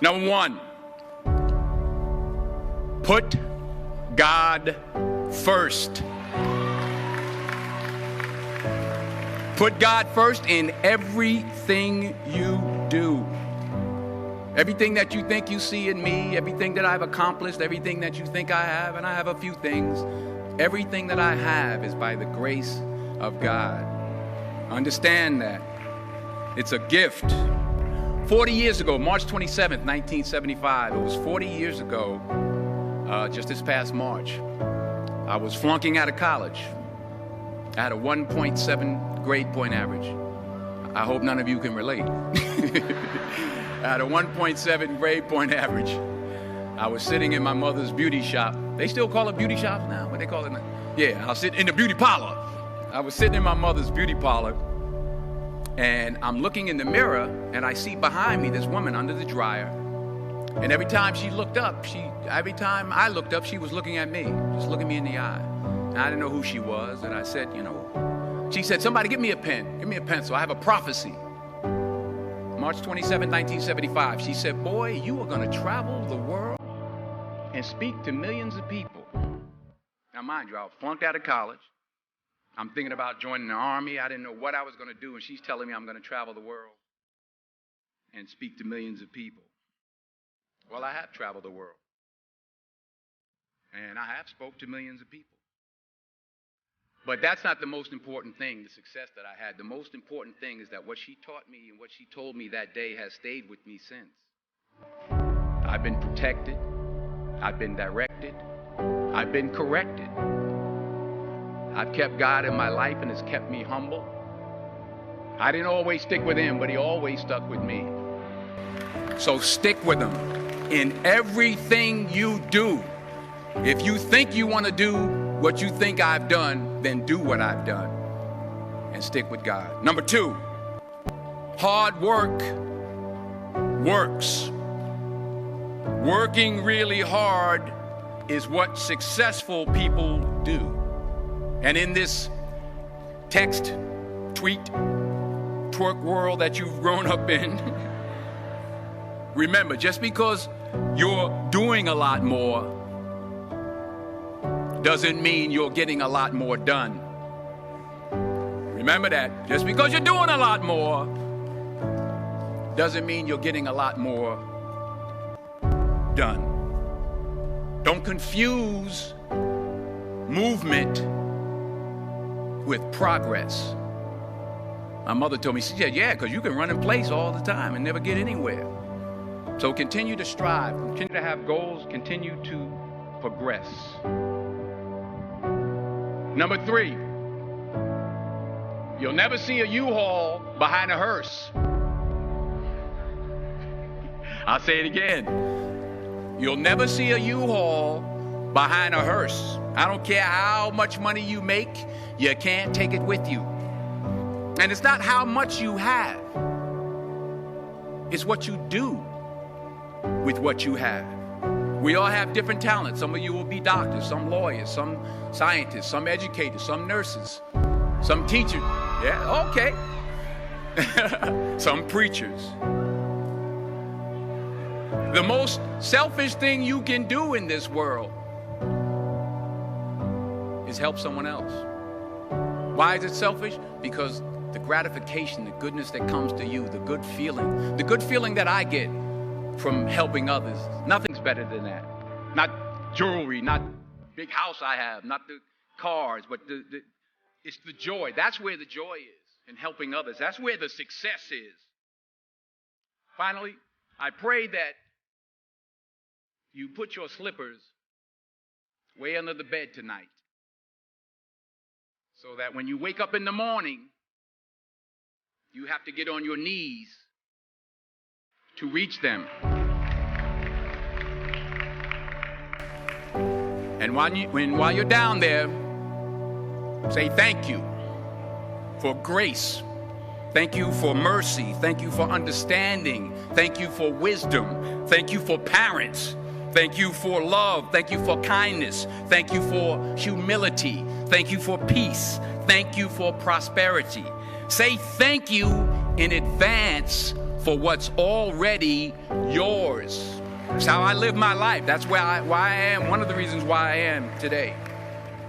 Number one, put God first. Put God first in everything you do. Everything that you think you see in me, everything that I've accomplished, everything that you think I have, and I have a few things, everything that I have is by the grace of God. Understand that. It's a gift. 40 years ago, March 27th, 1975, it was 40 years ago, just this past March, I was flunking out of college. I had a 1.7 grade point average. I hope none of you can relate. I had a 1.7 grade point average. I was sitting in my mother's beauty shop. They still call it beauty shops now? What they call it now? Yeah, I was sitting in the beauty parlor. I was sitting in my mother's beauty parlor, and I'm looking in the mirror, and I see behind me this woman under the dryer. And every time she looked up, every time I looked up, she was looking at me, just looking me in the eye. And I didn't know who she was, and I said, she said, somebody give me a pen, give me a pencil, I have a prophecy. March 27, 1975, she said, boy, you are going to travel the world and speak to millions of people. Now, mind you, I was flunked out of college. I'm thinking about joining the army. I didn't know what I was going to do, and she's telling me I'm going to travel the world and speak to millions of people. Well, I have traveled the world, and I have spoke to millions of people. But that's not the most important thing, the success that I had. The most important thing is that what she taught me and what she told me that day has stayed with me since. I've been protected. I've been directed. I've been corrected. I've kept God in my life, and it's kept me humble. I didn't always stick with him, but he always stuck with me. So stick with him in everything you do. If you think you want to do what you think I've done, then do what I've done and stick with God. Number two, hard work works. Working really hard is what successful people do. And in this text, tweet, twerk world that you've grown up in, remember, just because you're doing a lot more doesn't mean you're getting a lot more done. Remember that. Just because you're doing a lot more doesn't mean you're getting a lot more done. Don't confuse movement with progress. My mother told me, she said, yeah, because you can run in place all the time and never get anywhere. So continue to strive, continue to have goals, continue to progress. Number three, you'll never see a U-Haul behind a hearse. I'll say it again. You'll never see a U-Haul behind a hearse. I don't care how much money you make, you can't take it with you. And it's not how much you have. It's what you do with what you have. We all have different talents. Some of you will be doctors, some lawyers, some scientists, some educators, some nurses, some teachers. Yeah, okay. Some preachers. The most selfish thing you can do in this world is help someone else. Why is it selfish? Because the gratification, the goodness that comes to you, the good feeling that I get from helping others, nothing's better than that. Not jewelry, not big house I have, not the cars, but it's the joy. That's where the joy is, in helping others. That's where the success is. Finally, I pray that you put your slippers way under the bed tonight, so that when you wake up in the morning, you have to get on your knees to reach them. And while you're down there, say thank you for grace. Thank you for mercy. Thank you for understanding. Thank you for wisdom. Thank you for parents. Thank you for love. Thank you for kindness. Thank you for humility. Thank you for peace. Thank you for prosperity. Say thank you in advance for what's already yours. That's how I live my life. That's why I am, one of the reasons why I am today.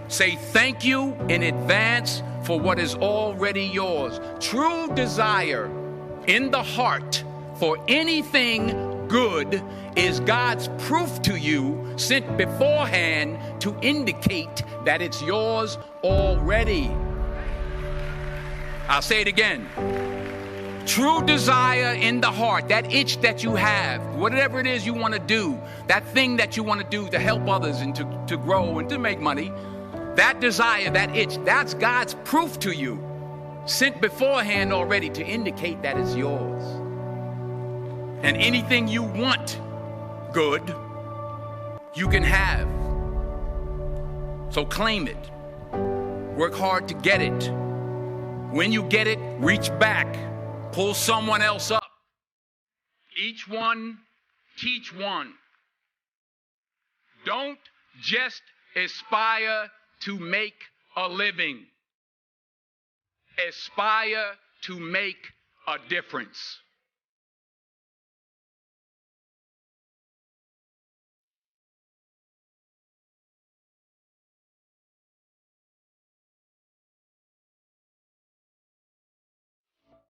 Say thank you in advance for what is already yours. True desire in the heart for anything good is God's proof to you, sent beforehand to indicate that it's yours already. I'll say it again. True desire in the heart, that itch that you have, whatever it is you want to do, that thing that you want to do to help others and to grow and to make money, that desire, that itch, that's God's proof to you, sent beforehand already to indicate that it's yours. And anything you want good, you can have. So claim it. Work hard to get it. When you get it, reach back. Pull someone else up. Each one, teach one. Don't just aspire to make a living. Aspire to make a difference.